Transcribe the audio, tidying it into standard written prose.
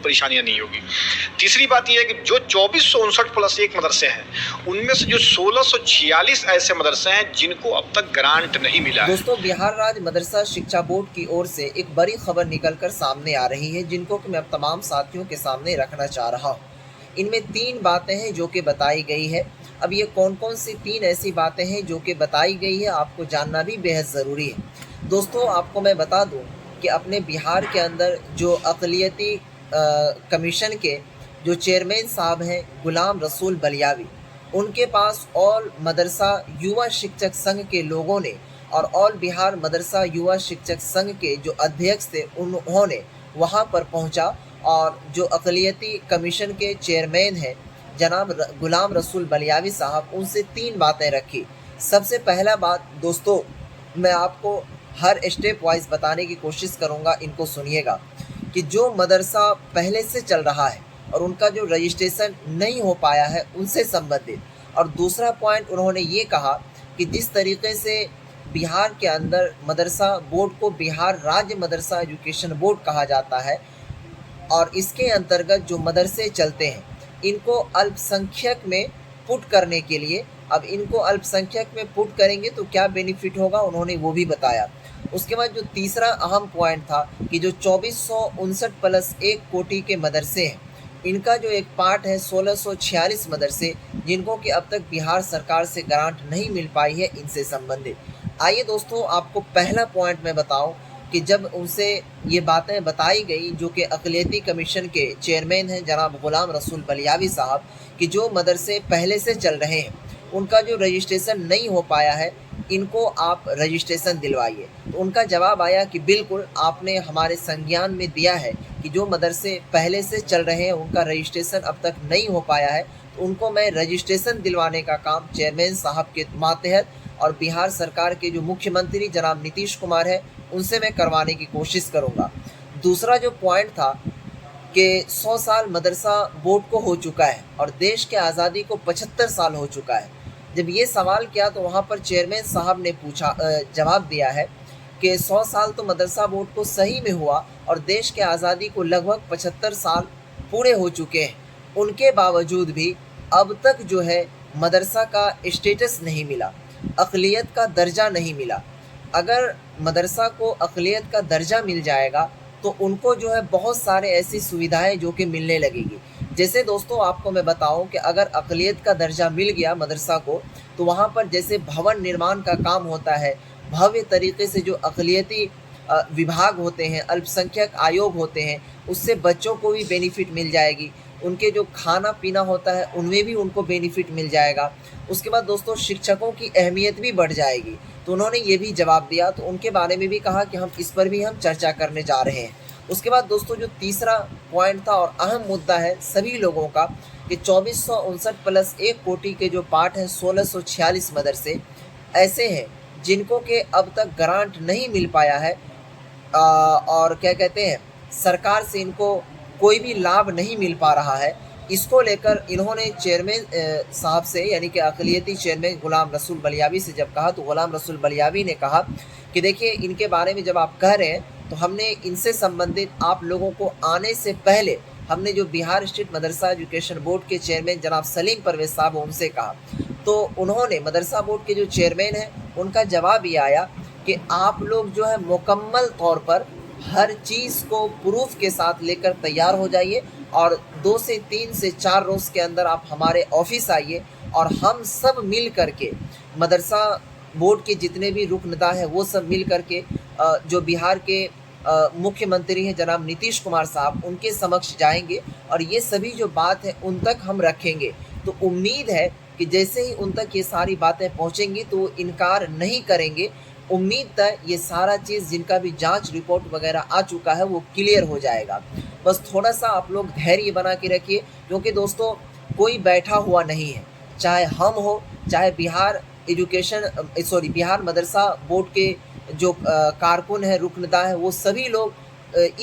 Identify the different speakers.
Speaker 1: परेशानियां नहीं होगी। तीसरी बात यह है कि जो 2459 प्लस 1 मदरसे हैं, उनमें से जो 1646 ऐसे मदरसे हैं जिनको अब तक ग्रांट नहीं मिला है।
Speaker 2: दोस्तों, बिहार राज्य मदरसा शिक्षा बोर्ड की ओर से एक बड़ी खबर निकलकर सामने आ रही है, जिनको कि मैं अब तमाम साथियों के सामने रखना चाह रहा हूँ। इनमें 3 बातें हैं जो कि बताई गई है। अब ये कौन-कौन सी 3 ऐसी बातें हैं जो कि बताई गई है, आपको जानना भी बेहद ज़रूरी है। दोस्तों, आपको मैं बता दूँ कि अपने बिहार के अंदर जो अक़लियती कमीशन के जो चेयरमैन साहब हैं गुलाम रसूल बलियावी, उनके पास ऑल मदरसा युवा शिक्षक संघ के लोगों ने और ऑल बिहार मदरसा युवा शिक्षक संघ के जो अध्यक्ष थे उन्होंने वहां पर पहुंचा और जो अक़लियती कमीशन के चेयरमैन हैं जनाब गुलाम रसूल बलियावी साहब, उनसे 3 बातें रखी। सबसे पहला बात दोस्तों, मैं आपको हर स्टेप वाइज बताने की कोशिश करूंगा, इनको सुनिएगा कि जो मदरसा पहले से चल रहा है और उनका जो रजिस्ट्रेशन नहीं हो पाया है उनसे संबंधित। और दूसरा पॉइंट उन्होंने ये कहा कि जिस तरीके से बिहार के अंदर मदरसा बोर्ड को बिहार राज्य मदरसा एजुकेशन बोर्ड कहा जाता है और इसके अंतर्गत जो मदरसे चलते हैं इनको अल्पसंख्यक में पुट करने के लिए, अब इनको अल्पसंख्यक में पुट करेंगे तो क्या बेनिफिट होगा, उन्होंने वो भी बताया। उसके बाद जो तीसरा अहम पॉइंट था कि जो 2459 प्लस 1 कोटि के मदरसे हैं, इनका जो एक पार्ट है 1646 मदरसे जिनको कि अब तक बिहार सरकार से ग्रांट नहीं मिल पाई है, इनसे संबंधित। आइए दोस्तों, आपको पहला पॉइंट मैं बताऊं कि जब उनसे ये बातें बताई गई जो कि अक़लियती कमीशन के चेयरमैन हैं जनाब गुलाम रसूल बलियावी साहब, कि जो मदरसे पहले से चल रहे हैं उनका जो रजिस्ट्रेशन नहीं हो पाया है, इनको आप रजिस्ट्रेशन दिलवाइए। तो उनका जवाब आया कि बिल्कुल आपने हमारे संज्ञान में दिया है कि जो मदरसे पहले से चल रहे हैं उनका रजिस्ट्रेशन अब तक नहीं हो पाया है, तो उनको मैं रजिस्ट्रेशन दिलवाने का काम चेयरमैन साहब के मातहत और बिहार सरकार के जो मुख्यमंत्री जनाब नीतीश कुमार है उनसे मैं करवाने की कोशिश करूँगा। दूसरा जो पॉइंट था कि 100 साल मदरसा बोर्ड को हो चुका है और देश के आज़ादी को 75 साल हो चुका है। जब ये सवाल किया तो वहाँ पर चेयरमैन साहब ने पूछा जवाब दिया है कि 100 साल तो मदरसा बोर्ड को सही में हुआ और देश के आज़ादी को लगभग 75 साल पूरे हो चुके हैं, उनके बावजूद भी अब तक जो है मदरसा का स्टेटस नहीं मिला, अक़लियत का दर्जा नहीं मिला। अगर मदरसा को अक़लियत का दर्जा मिल जाएगा तो उनको जो है बहुत सारे ऐसी सुविधाएं जो कि मिलने लगेगी। जैसे दोस्तों आपको मैं बताऊं कि अगर अक़लियत का दर्जा मिल गया मदरसा को तो वहाँ पर जैसे भवन निर्माण का काम होता है, भव्य तरीके से जो अक़लियती विभाग होते हैं, अल्पसंख्यक आयोग होते हैं, उससे बच्चों को भी बेनिफिट मिल जाएगी। उनके जो खाना पीना होता है उनमें भी उनको बेनिफिट मिल जाएगा। उसके बाद दोस्तों शिक्षकों की अहमियत भी बढ़ जाएगी, तो उन्होंने ये भी जवाब दिया, तो उनके बारे में भी कहा कि हम इस पर भी हम चर्चा करने जा रहे हैं। उसके बाद दोस्तों जो तीसरा पॉइंट था और अहम मुद्दा है सभी लोगों का कि 2459 प्लस 1 कोटि के जो पार्ट हैं 1646 मदरसे ऐसे हैं जिनको के अब तक ग्रांट नहीं मिल पाया है और क्या कहते हैं सरकार से इनको कोई भी लाभ नहीं मिल पा रहा है। इसको लेकर इन्होंने चेयरमैन साहब से यानी कि अक़लियती चेयरमैन गुलाम रसूल बलियावी से जब कहा तो गुलाम रसूल बलियावी ने कहा कि देखिए इनके बारे में जब आप कह रहे हैं तो हमने इनसे संबंधित आप लोगों को आने से पहले हमने जो बिहार स्टेट मदरसा एजुकेशन बोर्ड के चेयरमैन जनाब सलीम परवेज साहब उनसे कहा, तो उन्होंने मदरसा बोर्ड के जो चेयरमैन हैं उनका जवाब ये आया कि आप लोग जो है मुकम्मल तौर पर हर चीज़ को प्रूफ के साथ लेकर तैयार हो जाइए और 2 से 3 से 4 रोज़ के अंदर आप हमारे ऑफिस आइए और हम सब मिल करके मदरसा बोर्ड के जितने भी रुकनदा है वो सब मिल करके जो बिहार के मुख्यमंत्री हैं जनाब नीतीश कुमार साहब उनके समक्ष जाएंगे और ये सभी जो बात है उन तक हम रखेंगे। तो उम्मीद है कि जैसे ही उन तक ये सारी बातें पहुँचेंगी तो वो इनकार नहीं करेंगे। उम्मीद है ये सारा चीज़ जिनका भी जांच रिपोर्ट वगैरह आ चुका है वो क्लियर हो जाएगा। बस थोड़ा सा आप लोग धैर्य बना के रखिए, क्योंकि दोस्तों कोई बैठा हुआ नहीं है, चाहे हम हो चाहे बिहार मदरसा बोर्ड के जो कारकुन है रुकनदा है वो सभी लोग इस